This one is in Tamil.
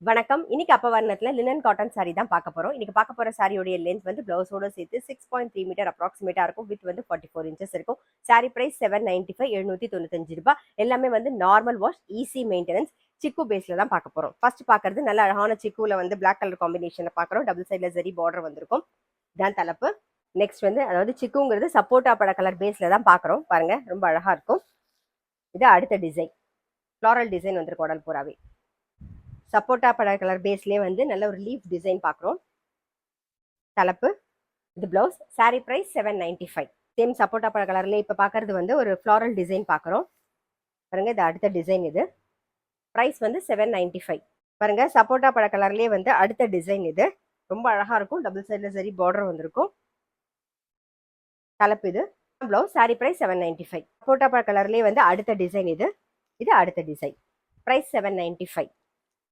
வணக்கம். இன்னைக்கு அப்பவர்ணத்துல லினன் காட்டன் சாரி தான் பார்க்க போறோம். இன்னைக்கு பார்க்க போற சாரியோட லென்த் வந்து பிளவுஸோட சேர்த்து 6.3 மீட்டர் அப்ராக்சிமேட்டா இருக்கும். வித் வந்து 44 இன்ச்சஸ் இருக்கும். சாரி பிரைஸ் 795 795 ரூபாய். எல்லாமே வந்து நார்மல் வாஷ், ஈஸி மெயின்டெனன்ஸ், சிக்கு பேஸ்ல தான் பார்க்க போறோம். ஃபர்ஸ்ட் பார்க்கறது நல்ல அழகான சிக்குல வந்து பிளாக் கலர் காம்பினேஷன்ல பார்க்குறோம். டபுள் சைட்ல ஜரி பார்டர் வந்திருக்கும். இதான் தலைப்பு. நெக்ஸ்ட் வந்து அதாவது சிக்குங்கிறது சப்போட்டா பட கலர் பேஸ்ல தான் பார்க்குறோம். பாருங்க ரொம்ப அழகா இருக்கும். இது அடுத்த டிசைன். ஃப்ளாரல் டிசைன் வந்திருக்கு உடல் பூராவே. சப்போட்டா பட கலர் பேஸ்லேயே வந்து நல்ல ஒரு லீஃப் டிசைன் பார்க்குறோம். தலைப்பு, இது பிளவுஸ். Sorry price 795. சேம் சப்போட்டா பட கலர்லேயே இப்போ பார்க்கறது வந்து ஒரு ஃப்ளாரல் டிசைன் பார்க்குறோம். பாருங்க, இது அடுத்த டிசைன். இது ப்ரைஸ் வந்து 795. பாருங்க, சப்போட்டா பட கலர்லேயே வந்து அடுத்த டிசைன். இது ரொம்ப அழகா இருக்கும். டபுள் சைடில் சரி பார்டர் வந்திருக்கும். தலைப்பு, இது பிளவுஸ். Sorry price 795. சப்போட்டா பட கலர்லேயே வந்து அடுத்த டிசைன். இது அடுத்த டிசைன். ப்ரைஸ் 795.